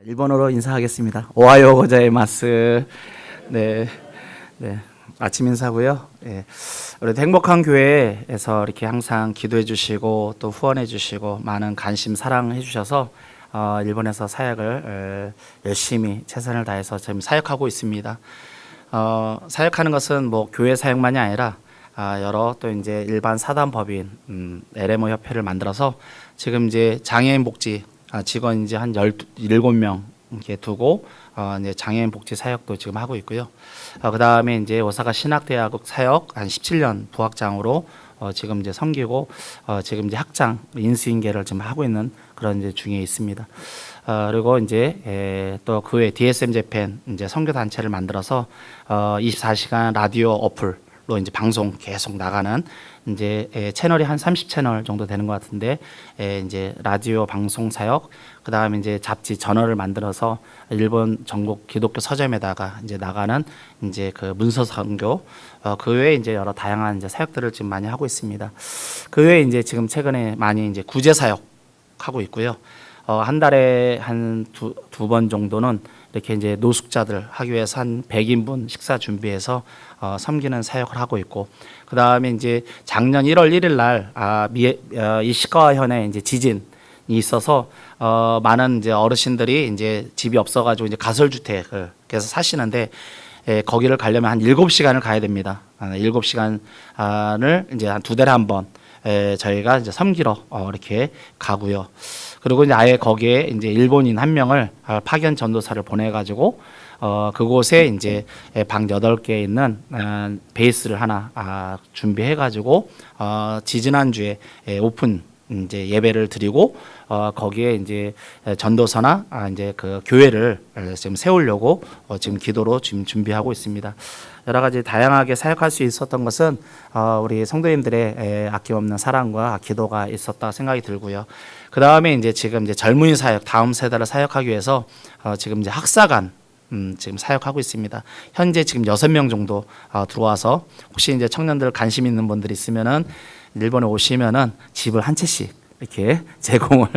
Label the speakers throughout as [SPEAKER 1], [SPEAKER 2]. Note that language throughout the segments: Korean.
[SPEAKER 1] 일본어로 인사하겠습니다. 오하요 고자이마스. 네, 네. 아침 인사고요. 예. 우리 행복한 교회에서 이렇게 항상 기도해 주시고 또 후원해 주시고 많은 관심 사랑해 주셔서 일본에서 사역을 열심히 최선을 다해서 지금 사역하고 있습니다. 사역하는 것은 뭐 교회 사역만이 아니라 여러 또 이제 일반 사단법인 LMO 협회를 만들어서 지금 이제 장애인 복지 직원 이제 한 17명 이렇게 두고 이제 장애인 복지 사역도 지금 하고 있고요. 그다음에 이제 오사카 신학대학 사역 한 17년 부학장으로 지금 이제 섬기고 지금 이제 학장 인수인계를 지금 하고 있는 그런 이제 중에 있습니다. 그리고 이제 또 그 외 DSM 재팬 이제 선교 단체를 만들어서 24시간 라디오 어플로 이제 방송 계속 나가는 이제 채널이 한 30채널 정도 되는 것 같은데 이제 라디오 방송 사역, 그 다음에 이제 잡지 저널을 만들어서 일본 전국 기독교 서점에다가 이제 나가는 이제 그 문서 선교, 그 외에 이제 여러 다양한 이제 사역들을 지금 많이 하고 있습니다. 그 외에 이제 지금 최근에 많이 이제 구제 사역 하고 있고요. 한 달에 한 두 번 정도는 이렇게 이제 노숙자들 하기 위해서 한 100인분 식사 준비해서 섬기는 사역을 하고 있고, 그 다음에 이제 작년 1월 1일 날 이시카와현에 이제 지진이 있어서 많은 이제 어르신들이 이제 집이 없어가지고 이제 가설주택을 그래서 사시는데 거기를 가려면 한 7시간을 가야 됩니다. 7시간을 이제 한 2달에 한 번 저희가 이제 섬기러 이렇게 가고요. 그리고 이제 아예 거기에 이제 일본인 한 명을 파견 전도사를 보내가지고 그곳에 이제 방 8개 있는 베이스를 하나 준비해가지고 지지난주에 오픈 이제 예배를 드리고 거기에 이제 전도서나 이제 그 교회를 지금 세우려고 지금 기도로 지금 준비하고 있습니다. 여러 가지 다양하게 사역할 수 있었던 것은 우리 성도님들의 아낌없는 사랑과 기도가 있었다 생각이 들고요. 그 다음에 이제 지금 이제 젊은이 사역, 다음 세대를 사역하기 위해서 지금 이제 학사관 지금 사역하고 있습니다. 현재 지금 6명 정도 들어와서 혹시 이제 청년들 관심 있는 분들 있으면은 일본에 오시면은 집을 한 채씩 이렇게 제공을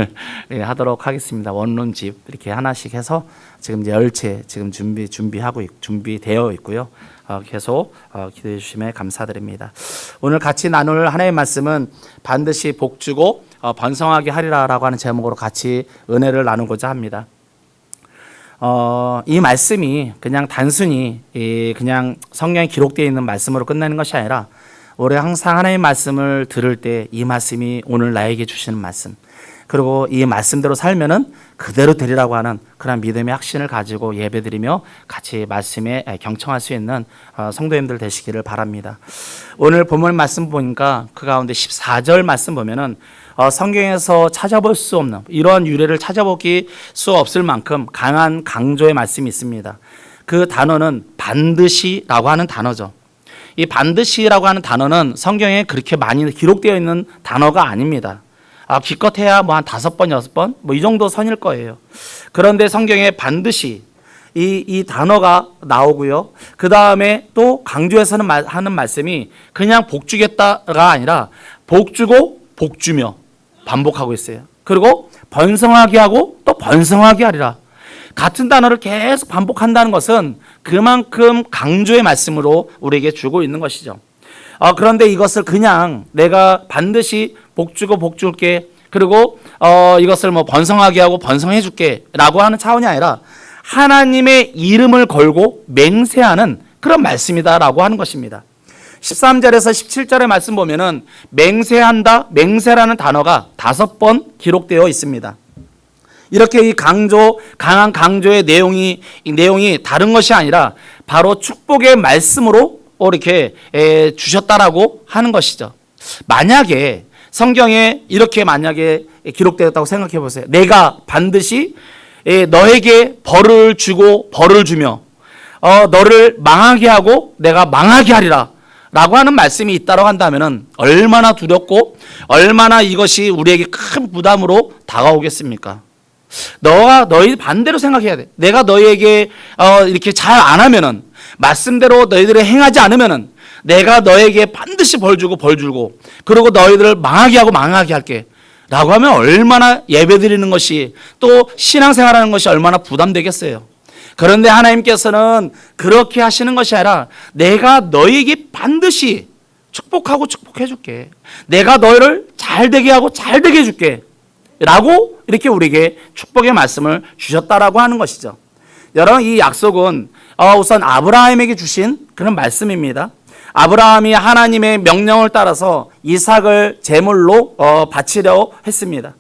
[SPEAKER 1] 하도록 하겠습니다. 원룸집 이렇게 하나씩 해서 지금 이제 10채 지금 준비되어 있고요. 계속 기도해 주시면 감사드립니다. 오늘 같이 나눌 하나의 말씀은 반드시 복주고 번성하게 하리라라고 하는 제목으로 같이 은혜를 나누고자 합니다. 이 말씀이 그냥 단순히 그냥 성경에 기록되어 있는 말씀으로 끝나는 것이 아니라 우리 항상 하나님의 말씀을 들을 때 이 말씀이 오늘 나에게 주시는 말씀, 그리고 이 말씀대로 살면은 그대로 되리라고 하는 그런 믿음의 확신을 가지고 예배드리며 같이 말씀에 경청할 수 있는 성도님들 되시기를 바랍니다. 오늘 본문 말씀 보니까 그 가운데 14절 말씀 보면은 성경에서 찾아볼 수 없는 이러한 유래를 찾아보기 수 없을 만큼 강한 강조의 말씀이 있습니다. 그 단어는 반드시라고 하는 단어죠. 이 반드시라고 하는 단어는 성경에 그렇게 많이 기록되어 있는 단어가 아닙니다. 기껏해야 뭐 한 5번, 6번 뭐 이 정도 선일 거예요. 그런데 성경에 반드시 이 단어가 나오고요. 그 다음에 또 강조해서는 하는 말씀이 그냥 복주겠다가 아니라 복주고 복주며 반복하고 있어요. 그리고 번성하게 하고 또 번성하게 하리라. 같은 단어를 계속 반복한다는 것은 그만큼 강조의 말씀으로 우리에게 주고 있는 것이죠. 그런데 이것을 그냥 내가 반드시 복주고 복줄게, 그리고 이것을 뭐 번성하게 하고 번성해 줄게 라고 하는 차원이 아니라 하나님의 이름을 걸고 맹세하는 그런 말씀이다라고 하는 것입니다. 13절에서 17절의 말씀 보면은 맹세한다, 맹세라는 단어가 5번 기록되어 있습니다. 이렇게 이 강한 강조의 내용이 다른 것이 아니라 바로 축복의 말씀으로 이렇게 주셨다라고 하는 것이죠. 만약에 성경에 이렇게 만약에 기록되었다고 생각해 보세요. 내가 반드시 너에게 벌을 주고 벌을 주며 너를 망하게 하고 내가 망하게 하리라 라고 하는 말씀이 있다고 한다면 얼마나 두렵고 얼마나 이것이 우리에게 큰 부담으로 다가오겠습니까? 너희 반대로 생각해야 돼. 내가 너희에게 이렇게 잘 안 하면은, 말씀대로 너희들이 행하지 않으면은 내가 너에게 반드시 벌 주고 그리고 너희들을 망하게 하고 망하게 할게 라고 하면 얼마나 예배드리는 것이 또 신앙생활하는 것이 얼마나 부담되겠어요. 그런데 하나님께서는 그렇게 하시는 것이 아니라 내가 너에게 반드시 축복하고 축복해 줄게. 내가 너희를 잘 되게 하고 잘 되게 해 줄게. 라고 이렇게 우리에게 축복의 말씀을 주셨다라고 하는 것이죠. 여러분, 이 약속은 우선 아브라함에게 주신 그런 말씀입니다. 아브라함이 하나님의 명령을 따라서 이삭을 제물로 바치려 했습니다.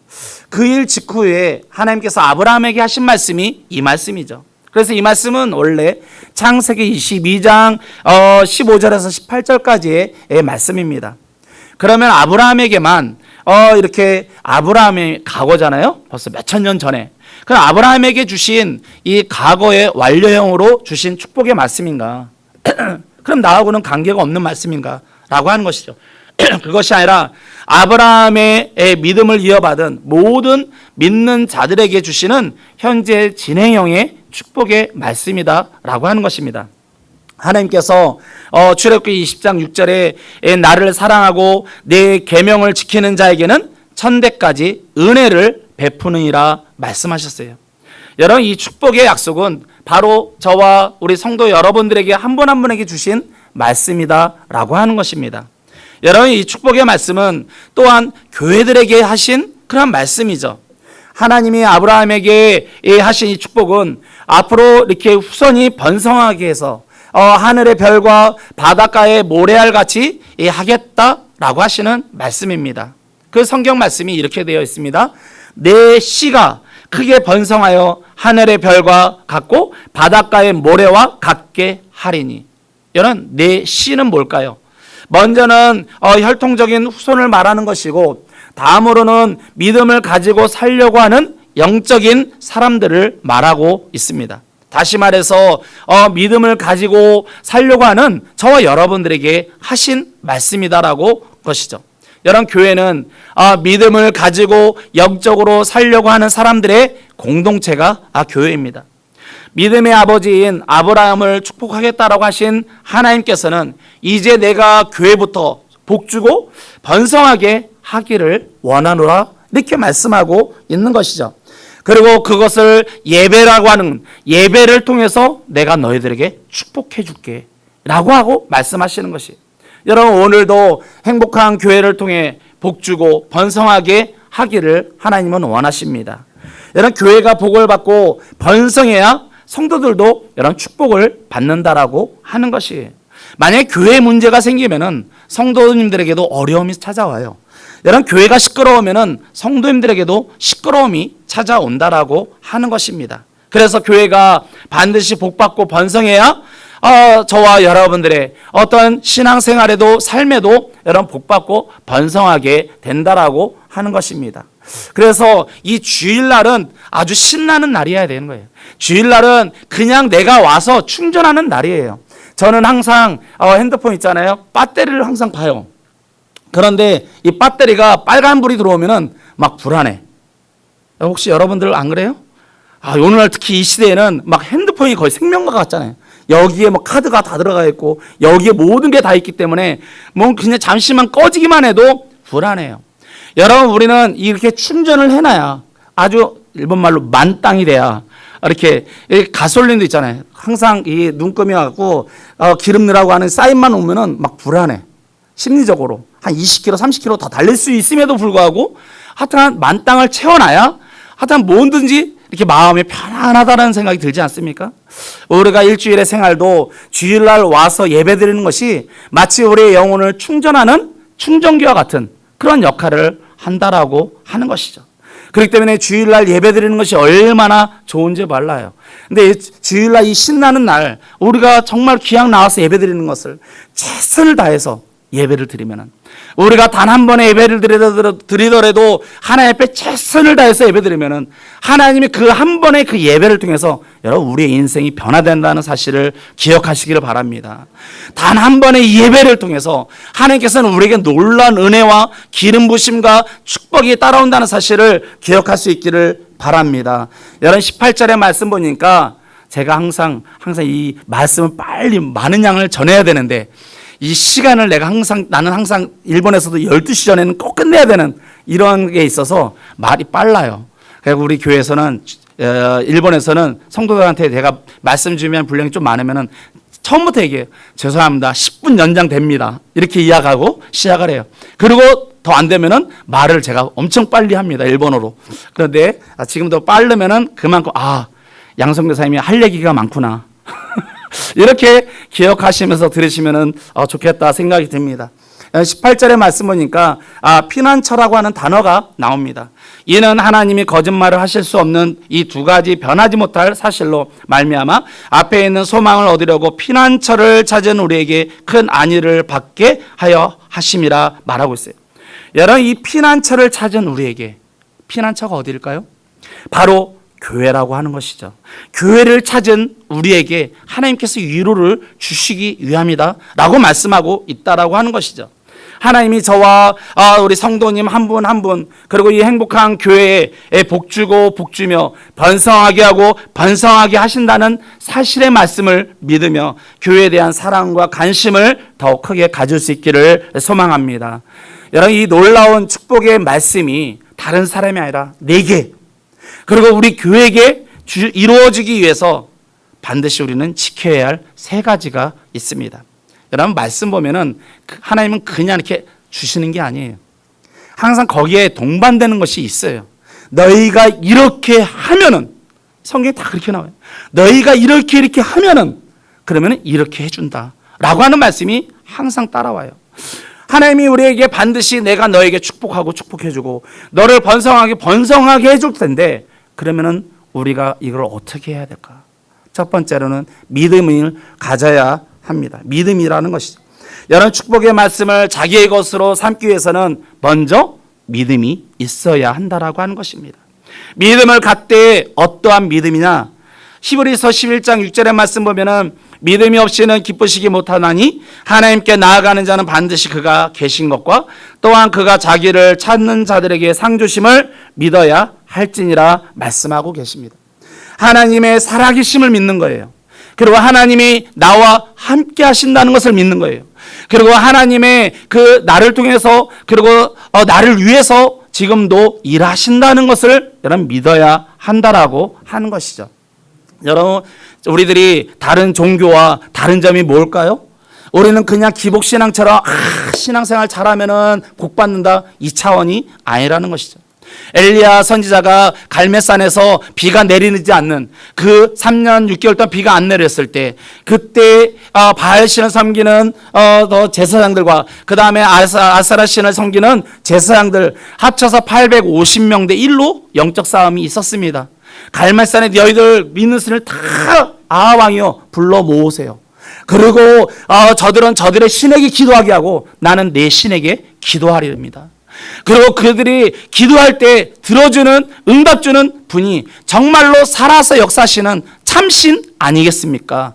[SPEAKER 1] 그 일 직후에 하나님께서 아브라함에게 하신 말씀이 이 말씀이죠. 그래서 이 말씀은 원래 창세기 22장 15절에서 18절까지의 말씀입니다. 그러면 아브라함에게만 이렇게 아브라함의 과거잖아요. 벌써 몇천 년 전에. 그럼 아브라함에게 주신 이 과거의 완료형으로 주신 축복의 말씀인가? 그럼 나하고는 관계가 없는 말씀인가? 라고 하는 것이죠. 그것이 아니라 아브라함의 믿음을 이어받은 모든 믿는 자들에게 주시는 현재 진행형의 축복의 말씀이다 라고 하는 것입니다. 하나님께서 출애굽기 20장 6절에 나를 사랑하고 내 계명을 지키는 자에게는 천대까지 은혜를 베푸느니라 말씀하셨어요. 여러분, 이 축복의 약속은 바로 저와 우리 성도 여러분들에게 한 분 한 분에게 주신 말씀이다 라고 하는 것입니다. 여러분, 이 축복의 말씀은 또한 교회들에게 하신 그런 말씀이죠. 하나님이 아브라함에게 하신 이 축복은 앞으로 이렇게 후손이 번성하게 해서 하늘의 별과 바닷가의 모래알 같이 하겠다라고 하시는 말씀입니다. 그 성경 말씀이 이렇게 되어 있습니다. 내 씨가 크게 번성하여 하늘의 별과 같고 바닷가의 모래와 같게 하리니. 여러분, 내 씨는 뭘까요? 먼저는 혈통적인 후손을 말하는 것이고, 다음으로는 믿음을 가지고 살려고 하는 영적인 사람들을 말하고 있습니다. 다시 말해서 믿음을 가지고 살려고 하는 저와 여러분들에게 하신 말씀이다라고 것이죠. 여러분, 교회는 믿음을 가지고 영적으로 살려고 하는 사람들의 공동체가 교회입니다. 믿음의 아버지인 아브라함을 축복하겠다라고 하신 하나님께서는 이제 내가 교회부터 복주고 번성하게 하기를 원하노라 이렇게 말씀하고 있는 것이죠. 그리고 그것을 예배라고 하는 예배를 통해서 내가 너희들에게 축복해 줄게 라고 하고 말씀하시는 것이. 여러분, 오늘도 행복한 교회를 통해 복주고 번성하게 하기를 하나님은 원하십니다. 여러분, 교회가 복을 받고 번성해야 성도들도 여러분 축복을 받는다라고 하는 것이에요. 만약에 교회 문제가 생기면은 성도님들에게도 어려움이 찾아와요. 여러분, 교회가 시끄러우면은 성도님들에게도 시끄러움이 찾아온다라고 하는 것입니다. 그래서 교회가 반드시 복받고 번성해야 저와 여러분들의 어떤 신앙생활에도 삶에도 여러분 복받고 번성하게 된다라고 하는 것입니다. 그래서 이 주일날은 아주 신나는 날이어야 되는 거예요. 주일날은 그냥 내가 와서 충전하는 날이에요. 저는 항상 핸드폰 있잖아요. 배터리를 항상 봐요. 그런데 이 배터리가 빨간불이 들어오면은 막 불안해. 혹시 여러분들 안 그래요? 오늘날 특히 이 시대에는 막 핸드폰이 거의 생명과 같잖아요. 여기에 뭐 카드가 다 들어가 있고 여기에 모든 게 다 있기 때문에 뭐 그냥 잠시만 꺼지기만 해도 불안해요. 여러분, 우리는 이렇게 충전을 해놔야 아주 일본말로 만땅이 돼야 이렇게 가솔린도 있잖아요. 항상 이 눈금이 갖고 기름 넣으라고 하는 사인만 오면은 막 불안해. 심리적으로 한 20km, 30km 더 달릴 수 있음에도 불구하고 하여튼 만땅을 채워놔야 하여튼 뭐든지 이렇게 마음이 편안하다는 생각이 들지 않습니까? 우리가 일주일의 생활도 주일날 와서 예배드리는 것이 마치 우리의 영혼을 충전하는 충전기와 같은 그런 역할을 한다라고 하는 것이죠. 그렇기 때문에 주일날 예배드리는 것이 얼마나 좋은지 몰라요. 근데 주일날 이 신나는 날 우리가 정말 귀양 나와서 예배드리는 것을 최선을 다해서 예배를 드리면은 우리가 단 한 번의 예배를 드리더라도 하나님 앞에 최선을 다해서 예배드리면은 하나님이 그 한 번의 그 예배를 통해서 여러분 우리의 인생이 변화된다는 사실을 기억하시기를 바랍니다. 단 한 번의 예배를 통해서 하나님께서는 우리에게 놀라운 은혜와 기름 부심과 축복이 따라온다는 사실을 기억할 수 있기를 바랍니다. 여러분 18절의 말씀 보니까 제가 항상 이 말씀을 빨리 많은 양을 전해야 되는데 이 시간을 나는 항상 일본에서도 12시 전에는 꼭 끝내야 되는 이런 게 있어서 말이 빨라요. 그리고 우리 교회에서는 일본에서는 성도들한테 내가 말씀 주면 분량이 좀 많으면은 처음부터 얘기해요. 죄송합니다. 10분 연장됩니다. 이렇게 이야기하고 시작을 해요. 그리고 더 안 되면은 말을 제가 엄청 빨리 합니다. 일본어로. 그런데 지금도 빠르면은 그만큼 양성교사님이 할 얘기가 많구나. 이렇게 기억하시면서 들으시면은 좋겠다 생각이 듭니다. 18절의 말씀 보니까 피난처라고 하는 단어가 나옵니다. 이는 하나님이 거짓말을 하실 수 없는 이 두 가지 변하지 못할 사실로 말미암아 앞에 있는 소망을 얻으려고 피난처를 찾은 우리에게 큰 안위를 받게 하여 하심이라 말하고 있어요. 여러분, 이 피난처를 찾은 우리에게 피난처가 어디일까요? 바로 교회라고 하는 것이죠. 교회를 찾은 우리에게 하나님께서 위로를 주시기 위함이다 라고 말씀하고 있다라고 하는 것이죠. 하나님이 저와 우리 성도님 한 분 한 분, 그리고 이 행복한 교회에 복주고 복주며 번성하게 하고 번성하게 하신다는 사실의 말씀을 믿으며 교회에 대한 사랑과 관심을 더 크게 가질 수 있기를 소망합니다. 여러분, 이 놀라운 축복의 말씀이 다른 사람이 아니라 내게, 그리고 우리 교회에게 이루어지기 위해서 반드시 우리는 지켜야 할 세 가지가 있습니다. 여러분, 말씀 보면은 하나님은 그냥 이렇게 주시는 게 아니에요. 항상 거기에 동반되는 것이 있어요. 너희가 이렇게 하면은, 성경에 다 그렇게 나와요. 너희가 이렇게 하면은, 그러면은 이렇게 해준다 라고 하는 말씀이 항상 따라와요. 하나님이 우리에게 반드시 내가 너에게 축복하고 축복해주고 너를 번성하게 해줄 텐데, 그러면은 우리가 이걸 어떻게 해야 될까? 첫 번째로는 믿음을 가져야 합니다. 믿음이라는 것이죠. 여러분, 축복의 말씀을 자기의 것으로 삼기 위해서는 먼저 믿음이 있어야 한다라고 하는 것입니다. 믿음을 갖되 어떠한 믿음이냐? 히브리서 11장 6절의 말씀 보면은 믿음이 없이는 기쁘시기 못하나니 하나님께 나아가는 자는 반드시 그가 계신 것과 또한 그가 자기를 찾는 자들에게 상 주심을 믿어야 할지니라 말씀하고 계십니다. 하나님의 살아계심을 믿는 거예요. 그리고 하나님이 나와 함께 하신다는 것을 믿는 거예요. 그리고 하나님의 그 나를 통해서, 그리고 나를 위해서 지금도 일하신다는 것을 여러분 믿어야 한다라고 하는 것이죠. 여러분, 우리들이 다른 종교와 다른 점이 뭘까요? 우리는 그냥 기복신앙처럼 신앙생활 잘하면은 복 받는다, 이 차원이 아니라는 것이죠. 엘리야 선지자가 갈멜산에서 비가 내리지 않는 그 3년 6개월 동안 비가 안 내렸을 때, 그때 바알신을 섬기는 제사장들과 그 다음에 아세라신을 섬기는 제사장들 합쳐서 850명 대 1로 영적 싸움이 있었습니다. 갈멜산에 너희들 믿는 신을 다 왕이여 불러 모으세요. 그리고 저들은 저들의 신에게 기도하게 하고 나는 내 신에게 기도하리입니다. 그리고 그들이 기도할 때 들어주는, 응답 주는 분이 정말로 살아서 역사하시는 참신 아니겠습니까?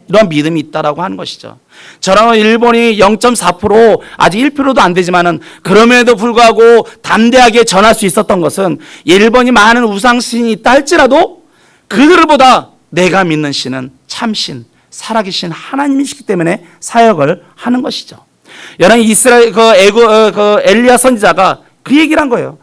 [SPEAKER 1] 이런 믿음이 있다라고 하는 것이죠. 저런 일본이 0.4% 아직 1%도 안 되지만은 그럼에도 불구하고 담대하게 전할 수 있었던 것은 일본이 많은 우상신이 있다 할지라도 그들보다 내가 믿는 신은 참신, 살아계신 하나님이시기 때문에 사역을 하는 것이죠. 여러분, 이스라엘 엘리야 선지자가 그 얘기를 한 거예요.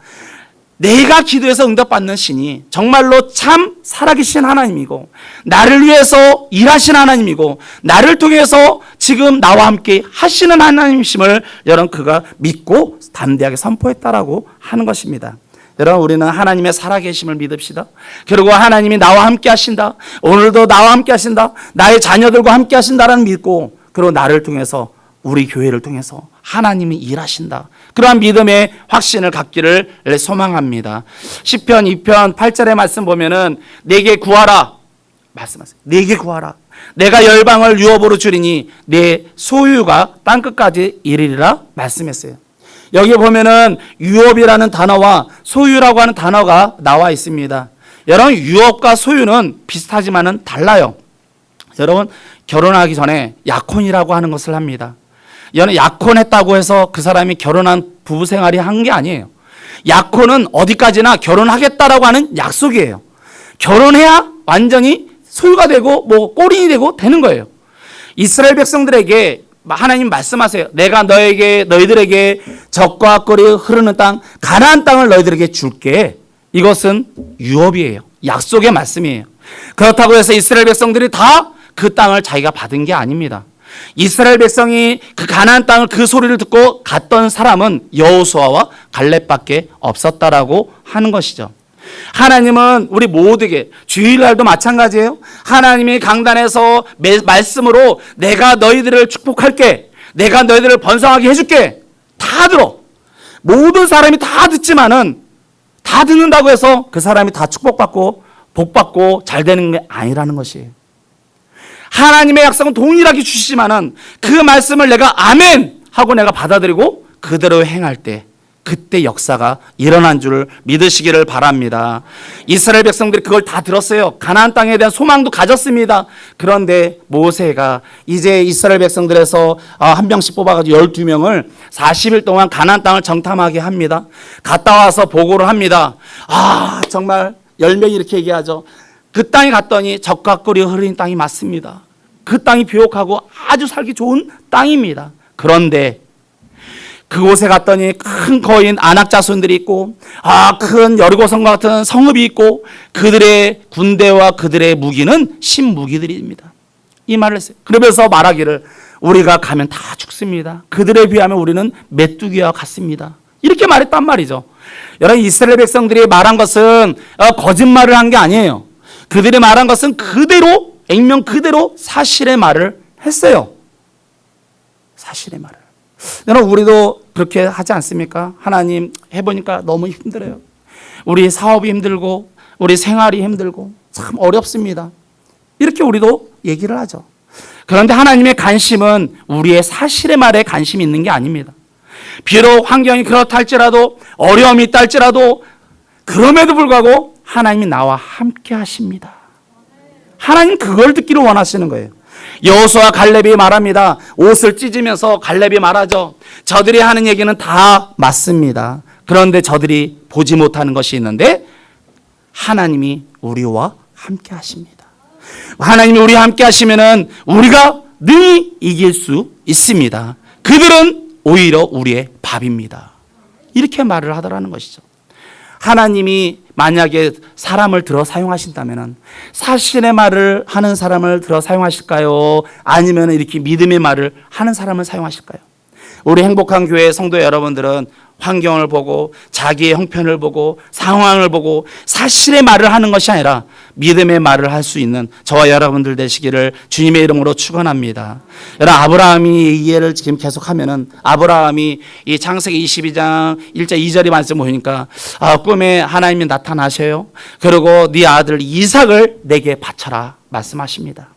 [SPEAKER 1] 내가 기도해서 응답받는 신이 정말로 참 살아계신 하나님이고 나를 위해서 일하신 하나님이고 나를 통해서 지금 나와 함께 하시는 하나님이심을 여러분 그가 믿고 담대하게 선포했다라고 하는 것입니다. 여러분, 우리는 하나님의 살아계심을 믿읍시다. 그리고 하나님이 나와 함께 하신다, 오늘도 나와 함께 하신다, 나의 자녀들과 함께 하신다라는 믿고, 그리고 나를 통해서 우리 교회를 통해서 하나님이 일하신다, 그러한 믿음의 확신을 갖기를 소망합니다. 시편 2편 8절의 말씀 보면은 내게 구하라 말씀하세요. 내게 구하라, 내가 열방을 유업으로 주리니 내 소유가 땅끝까지 이르리라 말씀했어요. 여기 보면은 유업이라는 단어와 소유라고 하는 단어가 나와 있습니다. 여러분, 유업과 소유는 비슷하지만은 달라요. 여러분, 결혼하기 전에 약혼이라고 하는 것을 합니다. 여러분, 약혼했다고 해서 그 사람이 결혼한 부부 생활이 한 게 아니에요. 약혼은 어디까지나 결혼하겠다라고 하는 약속이에요. 결혼해야 완전히 소유가 되고 뭐 꼬린이 되고 되는 거예요. 이스라엘 백성들에게 하나님 말씀하세요. 내가 너희들에게 젖과 꿀이 흐르는 땅, 가나안 땅을 너희들에게 줄게. 이것은 유업이에요. 약속의 말씀이에요. 그렇다고 해서 이스라엘 백성들이 다 그 땅을 자기가 받은 게 아닙니다. 이스라엘 백성이 그 가나안 땅을 그 소리를 듣고 갔던 사람은 여호수아와 갈렙밖에 없었다라고 하는 것이죠. 하나님은 우리 모두에게, 주일날도 마찬가지예요. 하나님이 강단에서 말씀으로 내가 너희들을 축복할게, 내가 너희들을 번성하게 해줄게, 다 들어. 모든 사람이 다 듣지만은, 다 듣는다고 해서 그 사람이 다 축복받고 복받고 잘 되는 게 아니라는 것이에요. 하나님의 약속은 동일하게 주시지만은 그 말씀을 내가 아멘 하고 내가 받아들이고 그대로 행할 때, 그때 역사가 일어난 줄 믿으시기를 바랍니다. 이스라엘 백성들이 그걸 다 들었어요. 가나안 땅에 대한 소망도 가졌습니다. 그런데 모세가 이제 이스라엘 백성들에서 한 명씩 뽑아가지고 12명을 40일 동안 가나안 땅을 정탐하게 합니다. 갔다 와서 보고를 합니다. 정말 10명이 이렇게 얘기하죠. 그 땅에 갔더니 젖과 꿀이 흐르는 땅이 맞습니다. 그 땅이 비옥하고 아주 살기 좋은 땅입니다. 그런데 그곳에 갔더니 큰 거인 아낙 자손들이 있고 큰 여리고성과 같은 성읍이 있고 그들의 군대와 그들의 무기는 신무기들입니다. 이 말을 했어요. 그러면서 말하기를 우리가 가면 다 죽습니다. 그들에 비하면 우리는 메뚜기와 같습니다. 이렇게 말했단 말이죠. 여러분, 이스라엘 백성들이 말한 것은 거짓말을 한 게 아니에요. 그들이 말한 것은 그대로, 액면 그대로 사실의 말을 했어요. 사실의 말을. 여러분, 우리도 그렇게 하지 않습니까? 하나님, 해보니까 너무 힘들어요. 우리 사업이 힘들고 우리 생활이 힘들고 참 어렵습니다. 이렇게 우리도 얘기를 하죠. 그런데 하나님의 관심은 우리의 사실의 말에 관심이 있는 게 아닙니다. 비록 환경이 그렇다 할지라도, 어려움이 있다 할지라도, 그럼에도 불구하고 하나님이 나와 함께 하십니다. 하나님 그걸 듣기를 원하시는 거예요. 여호수아 갈렙이 말합니다. 옷을 찢으면서 갈렙이 말하죠. 저들이 하는 얘기는 다 맞습니다. 그런데 저들이 보지 못하는 것이 있는데 하나님이 우리와 함께 하십니다. 하나님이 우리와 함께 하시면은 우리가 능히 이길 수 있습니다. 그들은 오히려 우리의 밥입니다. 이렇게 말을 하더라는 것이죠. 하나님이 만약에 사람을 들어 사용하신다면 사실의 말을 하는 사람을 들어 사용하실까요? 아니면 이렇게 믿음의 말을 하는 사람을 사용하실까요? 우리 행복한 교회 성도 여러분들은 환경을 보고 자기의 형편을 보고 상황을 보고 사실의 말을 하는 것이 아니라 믿음의 말을 할 수 있는 저와 여러분들 되시기를 주님의 이름으로 축원합니다. 여러분, 아브라함이 이 예를 지금 계속하면은 아브라함이 이 창세기 22장 1절 2절이 말씀 보니까 꿈에 하나님이 나타나셔요. 그리고 네 아들 이삭을 내게 바쳐라 말씀하십니다.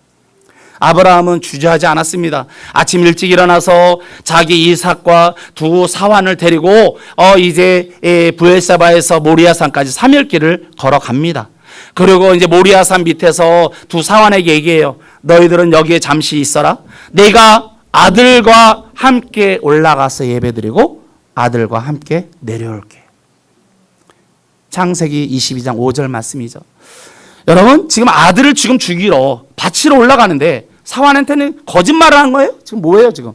[SPEAKER 1] 아브라함은 주저하지 않았습니다. 아침 일찍 일어나서 자기 이삭과 두 사환을 데리고 이제 브엘세바에서 모리아산까지 3일 길을 걸어갑니다. 그리고 이제 모리아산 밑에서 두 사환에게 얘기해요. 너희들은 여기에 잠시 있어라. 내가 아들과 함께 올라가서 예배드리고 아들과 함께 내려올게. 창세기 22장 5절 말씀이죠. 여러분, 지금 아들을 지금 죽이러 바치러 올라가는데 사환한테는 거짓말을 한 거예요? 지금 뭐예요, 지금?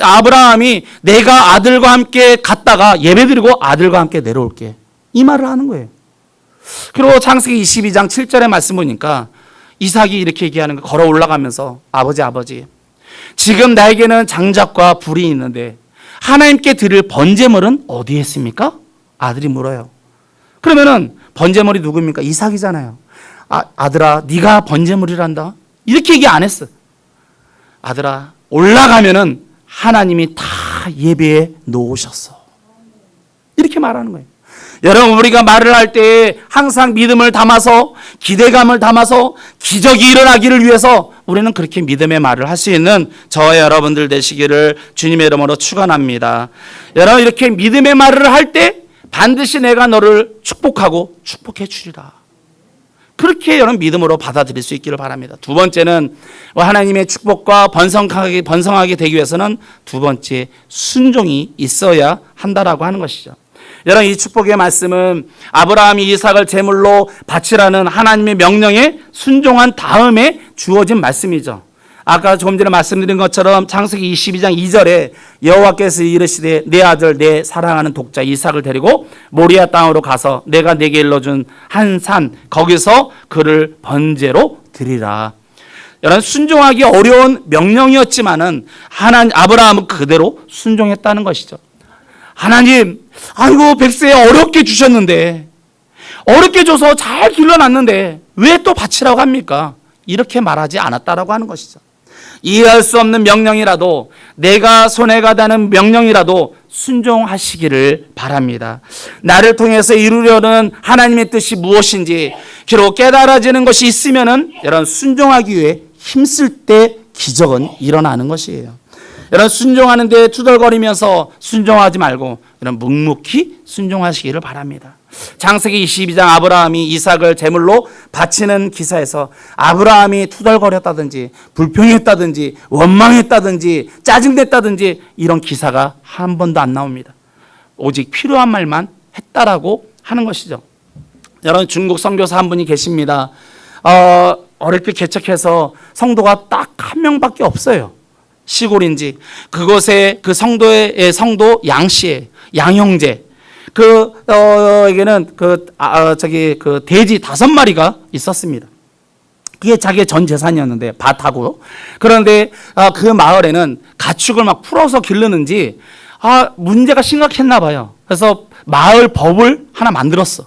[SPEAKER 1] 아브라함이 내가 아들과 함께 갔다가 예배드리고 아들과 함께 내려올게. 이 말을 하는 거예요. 그리고 창세기 22장 7절의 말씀 보니까 이삭이 이렇게 얘기하는 거예요. 걸어 올라가면서 아버지, 지금 나에게는 장작과 불이 있는데 하나님께 드릴 번제물은 어디에 있습니까? 아들이 물어요. 그러면은 번제물이 누구입니까? 이삭이잖아요. 아들아, 네가 번제물이란다. 이렇게 얘기 안 했어. 아들아, 올라가면은 하나님이 다 예배에 놓으셨어. 이렇게 말하는 거예요. 여러분, 우리가 말을 할 때 항상 믿음을 담아서, 기대감을 담아서 기적이 일어나기를 위해서 우리는 그렇게 믿음의 말을 할 수 있는 저와 여러분들 되시기를 주님의 이름으로 축원합니다. 여러분, 이렇게 믿음의 말을 할 때 반드시 내가 너를 축복하고 축복해 주리라. 그렇게 여러분 믿음으로 받아들일 수 있기를 바랍니다. 두 번째는 하나님의 축복과 번성하게 되기 위해서는 두 번째 순종이 있어야 한다라고 하는 것이죠. 여러분, 이 축복의 말씀은 아브라함이 이삭을 제물로 바치라는 하나님의 명령에 순종한 다음에 주어진 말씀이죠. 아까 조금 전에 말씀드린 것처럼 창세기 22장 2절에 여호와께서 이르시되 내 아들 내 사랑하는 독자 이삭을 데리고 모리아 땅으로 가서 내가 내게 일러준 한 산 거기서 그를 번제로 드리라. 여러분, 순종하기 어려운 명령이었지만은 하나님 아브라함은 그대로 순종했다는 것이죠. 하나님, 아이고 백세 어렵게 주셨는데, 어렵게 줘서 잘 길러놨는데 왜 또 바치라고 합니까? 이렇게 말하지 않았다라고 하는 것이죠. 이해할 수 없는 명령이라도, 내가 손해가 되는 명령이라도 순종하시기를 바랍니다. 나를 통해서 이루려는 하나님의 뜻이 무엇인지 기록 깨달아지는 것이 있으면은 여러분, 순종하기 위해 힘쓸 때 기적은 일어나는 것이에요. 여러분, 순종하는 데 투덜거리면서 순종하지 말고 여러분, 묵묵히 순종하시기를 바랍니다. 창세기 22장 아브라함이 이삭을 제물로 바치는 기사에서 아브라함이 투덜거렸다든지 불평했다든지 원망했다든지 짜증냈다든지 이런 기사가 한 번도 안 나옵니다. 오직 필요한 말만 했다라고 하는 것이죠. 여러분, 중국 선교사 한 분이 계십니다. 어릴 때 개척해서 성도가 딱 한 명밖에 없어요. 시골인지 그곳에 그 성도의 성도 양씨의 양형제 에게는 그 돼지 5마리가 있었습니다. 그게 자기의 전 재산이었는데 밭하고. 그런데 그 마을에는 가축을 막 풀어서 기르는지 문제가 심각했나 봐요. 그래서 마을 법을 하나 만들었어.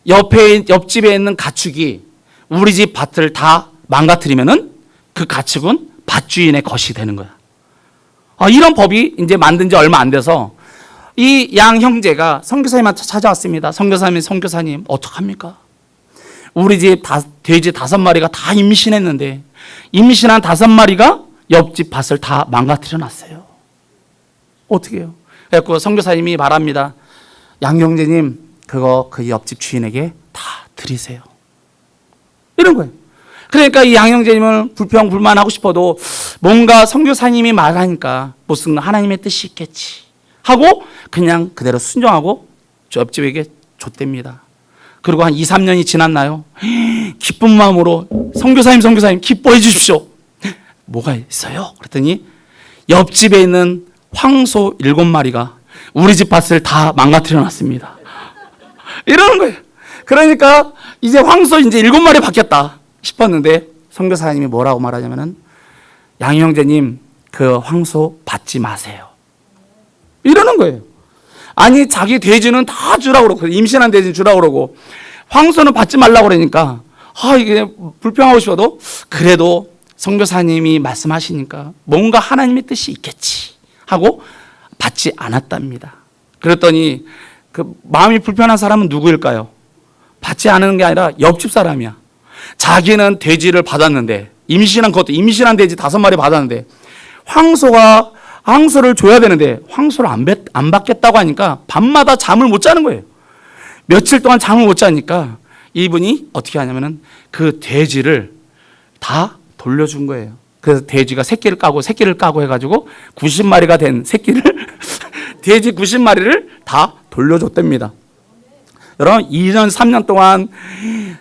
[SPEAKER 1] 옆집에 있는 가축이 우리 집 밭을 다 망가뜨리면은 그 가축은 밭주인의 것이 되는 거야. 이런 법이 이제 만든 지 얼마 안 돼서 이 양 형제가 선교사님한테 찾아왔습니다. 선교사님 어떡합니까? 우리 집 돼지 5마리가 다 임신했는데 임신한 5마리가 옆집 밭을 다 망가뜨려 놨어요. 어떻게 해요? 그래서 선교사님이 말합니다. 양 형제님, 그거 그 옆집 주인에게 다 드리세요. 이런 거예요. 그러니까 이 양형제님은 불평불만하고 싶어도 뭔가 선교사님이 말하니까 무슨 하나님의 뜻이 있겠지 하고 그냥 그대로 순종하고 옆집에게 줬답니다. 그리고 한 2, 3년이 지났나요? 기쁜 마음으로 선교사님 기뻐해 주십시오. 뭐가 있어요? 그랬더니 옆집에 있는 황소 7마리가 우리 집 밭을 다 망가뜨려 놨습니다. 이러는 거예요. 그러니까 이제 황소 이제 7마리 바뀌었다 싶었는데 선교사님이 뭐라고 말하냐면은 양 형제님, 그 황소 받지 마세요. 이러는 거예요. 아니, 자기 돼지는 다 주라고 그러고 임신한 돼지는 주라고 그러고 황소는 받지 말라고 그러니까 이게 불평하고 싶어도 그래도 선교사님이 말씀하시니까 뭔가 하나님의 뜻이 있겠지 하고 받지 않았답니다. 그랬더니 그 마음이 불편한 사람은 누구일까요? 받지 않은 게 아니라 옆집 사람이야. 자기는 돼지를 받았는데 임신한 돼지 5마리 받았는데 황소를 줘야 되는데 황소를 안 받겠다고 하니까 밤마다 잠을 못 자는 거예요. 며칠 동안 잠을 못 자니까 이분이 어떻게 하냐면은 그 돼지를 다 돌려준 거예요. 그래서 돼지가 새끼를 까고 해가지고 90마리가 된 새끼를 돼지 90마리를 다 돌려줬답니다. 여러분, 2년 3년 동안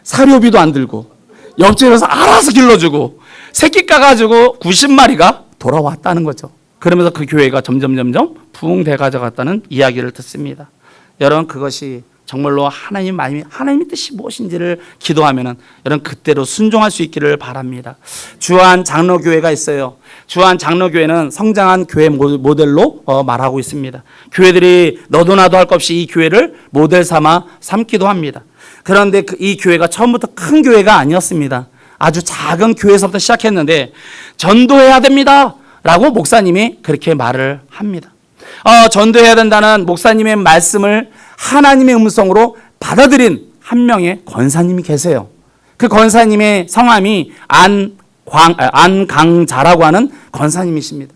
[SPEAKER 1] 사료비도 안 들고 옆집에서 알아서 길러주고 새끼 까가지고 90마리가 돌아왔다는 거죠. 그러면서 그 교회가 점점 부흥돼 가져갔다는 이야기를 듣습니다. 여러분, 그것이 정말로 하나님의 뜻이 무엇인지를 기도하면은 여러분 그때로 순종할 수 있기를 바랍니다. 주한 장로교회가 있어요. 주한 장로교회는 성장한 교회 모델로 말하고 있습니다. 교회들이 너도 나도 할 것 없이 이 교회를 모델 삼기도 합니다. 그런데 이 교회가 처음부터 큰 교회가 아니었습니다. 아주 작은 교회에서부터 시작했는데 전도해야 됩니다 라고 목사님이 그렇게 말을 합니다. 전도해야 된다는 목사님의 말씀을 하나님의 음성으로 받아들인 한 명의 권사님이 계세요. 그 권사님의 성함이 안강자라고 하는 권사님이십니다.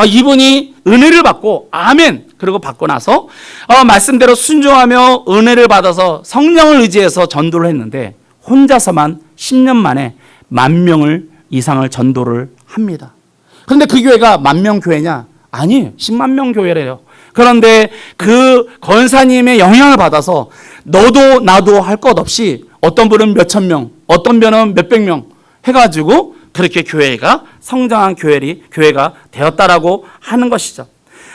[SPEAKER 1] 이분이 은혜를 받고 아멘 그리고 받고 나서 말씀대로 순종하며 은혜를 받아서 성령을 의지해서 전도를 했는데 혼자서만 10년 만에 10,000명 이상을 전도를 합니다. 그런데 그 교회가 10,000명 교회냐? 아니에요. 10만 명 교회래요. 그런데 그 권사님의 영향을 받아서 너도 나도 할 것 없이 어떤 분은 몇천 명, 어떤 분은 몇백 명 해가지고 그렇게 교회가 성장한 교회가 되었다라고 하는 것이죠.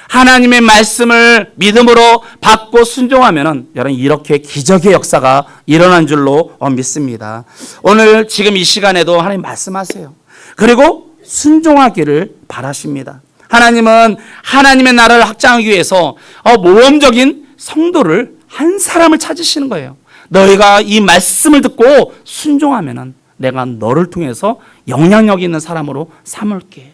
[SPEAKER 1] 하나님의 말씀을 믿음으로 받고 순종하면은 여러분 이렇게 기적의 역사가 일어난 줄로 믿습니다. 오늘 지금 이 시간에도 하나님 말씀하세요. 그리고 순종하기를 바라십니다. 하나님은 하나님의 나라를 확장하기 위해서 모험적인 성도를 한 사람을 찾으시는 거예요. 너희가 이 말씀을 듣고 순종하면은 내가 너를 통해서 영향력 있는 사람으로 삼을게.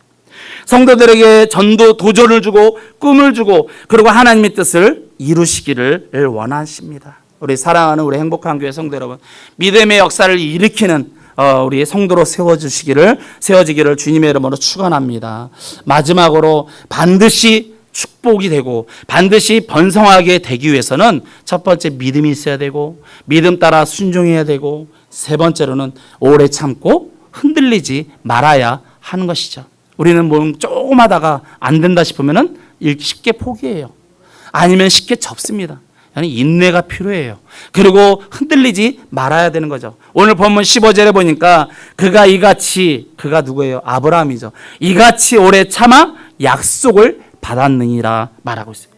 [SPEAKER 1] 성도들에게 전도 도전을 주고 꿈을 주고 그리고 하나님의 뜻을 이루시기를 원하십니다. 우리 사랑하는 우리 행복한 교회 성도 여러분, 믿음의 역사를 일으키는 우리 성도로 세워지기를 주님의 이름으로 축원합니다. 마지막으로 반드시 축복이 되고 반드시 번성하게 되기 위해서는 첫 번째 믿음이 있어야 되고 믿음 따라 순종해야 되고 세 번째로는 오래 참고 흔들리지 말아야 하는 것이죠. 우리는 뭐 조금 하다가 안 된다 싶으면은 쉽게 포기해요. 아니면 쉽게 접습니다. 인내가 필요해요. 그리고 흔들리지 말아야 되는 거죠. 오늘 본문 15절에 보니까 그가 누구예요? 아브라함이죠. 이같이 오래 참아 약속을 받았느니라 말하고 있어요.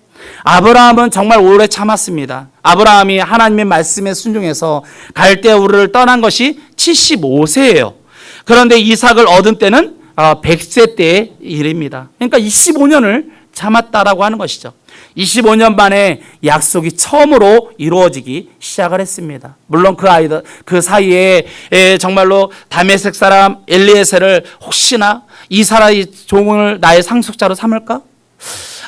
[SPEAKER 1] 아브라함은 정말 오래 참았습니다. 아브라함이 하나님의 말씀에 순종해서 갈대아 우르를 떠난 것이 75세예요. 그런데 이삭을 얻은 때는 100세 때의 일입니다. 그러니까 25년을 참았다라고 하는 것이죠. 25년 만에 약속이 처음으로 이루어지기 시작을 했습니다. 물론 그 사이에 정말로 다메섹 사람 엘리에셀을 혹시나 이 사람의 종을 나의 상속자로 삼을까?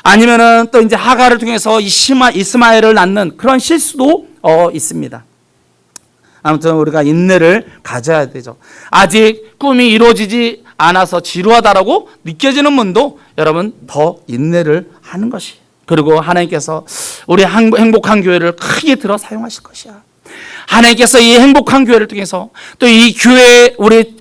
[SPEAKER 1] 아니면은 또 이제 하가를 통해서 이스마엘을 낳는 그런 실수도 있습니다. 아무튼 우리가 인내를 가져야 되죠. 아직 꿈이 이루어지지 않아서 지루하다라고 느껴지는 분도 여러분 더 인내를 하는 것이에요. 그리고 하나님께서 우리 행복한 교회를 크게 들어 사용하실 것이야. 하나님께서 이 행복한 교회를 통해서 또 이 교회 우리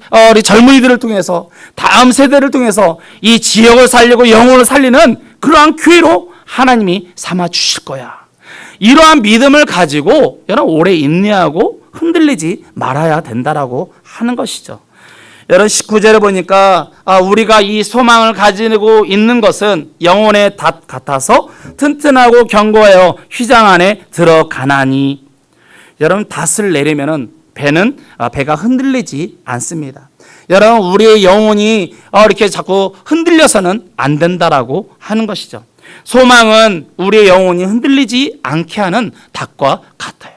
[SPEAKER 1] 젊은이들을 통해서 다음 세대를 통해서 이 지역을 살리고 영혼을 살리는 그러한 교회로 하나님이 삼아 주실 거야. 이러한 믿음을 가지고 여러분 오래 인내하고 흔들리지 말아야 된다라고 하는 것이죠. 여러분 19절에 보니까 우리가 이 소망을 가지고 있는 것은 영혼의 닷 같아서 튼튼하고 견고하여 휘장 안에 들어가나니. 여러분 닷을 내리면은 배가 흔들리지 않습니다. 여러분 우리의 영혼이 이렇게 자꾸 흔들려서는 안 된다라고 하는 것이죠. 소망은 우리의 영혼이 흔들리지 않게 하는 닷과 같아요.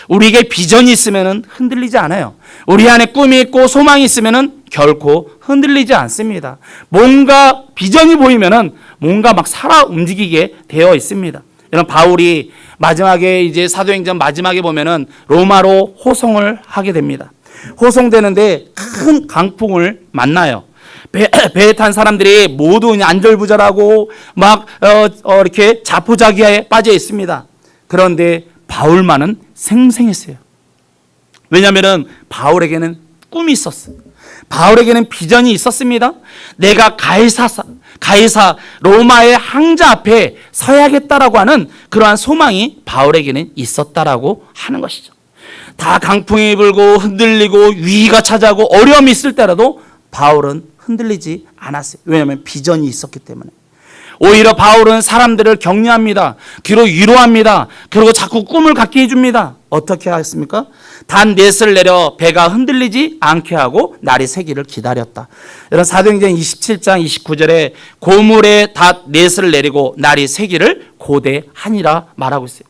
[SPEAKER 1] 우리에게 비전이 있으면 흔들리지 않아요. 우리 안에 꿈이 있고 소망이 있으면 결코 흔들리지 않습니다. 뭔가 비전이 보이면 뭔가 막 살아 움직이게 되어 있습니다. 여러분 바울이 마지막에 이제 사도행전 마지막에 보면은 로마로 호송을 하게 됩니다. 호송되는데 큰 강풍을 만나요. 배에 탄 사람들이 모두 안절부절하고 막 이렇게 자포자기에 빠져 있습니다. 그런데 바울만은 생생했어요. 왜냐하면 바울에게는 꿈이 있었어요. 바울에게는 비전이 있었습니다. 내가 가이사 로마의 항자 앞에 서야겠다라고 하는 그러한 소망이 바울에게는 있었다라고 하는 것이죠. 다 강풍이 불고 흔들리고 위기가 찾아오고 어려움이 있을 때라도 바울은 흔들리지 않았어요. 왜냐하면 비전이 있었기 때문에. 오히려 바울은 사람들을 격려합니다. 그리고 위로합니다. 그리고 자꾸 꿈을 갖게 해줍니다. 어떻게 하겠습니까? 단 넷을 내려 배가 흔들리지 않게 하고 날이 새기를 기다렸다. 여러분 사도행전 27장 29절에 고물에 닷 넷을 내리고 날이 새기를 고대하니라 말하고 있어요.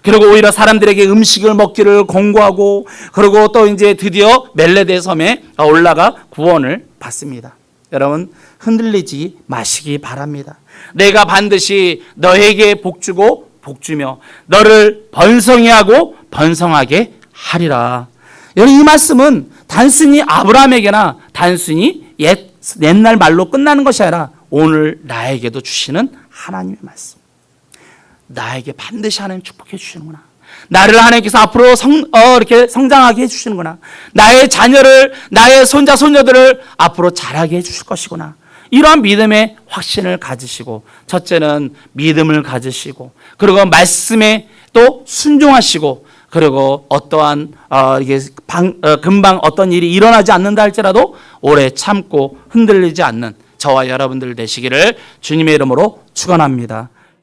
[SPEAKER 1] 그리고 오히려 사람들에게 음식을 먹기를 권고하고 그리고 또 이제 드디어 멜레데 섬에 올라가 구원을 받습니다. 여러분 흔들리지 마시기 바랍니다. 내가 반드시 너에게 복주고 복주며 너를 번성히 하고 번성하게 하리라. 여러분 이 말씀은 단순히 아브라함에게나 단순히 옛날 말로 끝나는 것이 아니라 오늘 나에게도 주시는 하나님의 말씀. 나에게 반드시 하나님 축복해 주시는구나. 나를 하나님께서 앞으로 이렇게 성장하게 해주시는구나. 나의 자녀를, 나의 손자, 손녀들을 앞으로 자라게 해주실 것이구나. 이러한 믿음의 확신을 가지시고, 첫째는 믿음을 가지시고, 그리고 말씀에 또 순종하시고, 그리고 어떠한 이게 금방 어떤 일이 일어나지 않는다 할지라도 오래 참고 흔들리지 않는 저와 여러분들 되시기를 주님의 이름으로 축원합니다.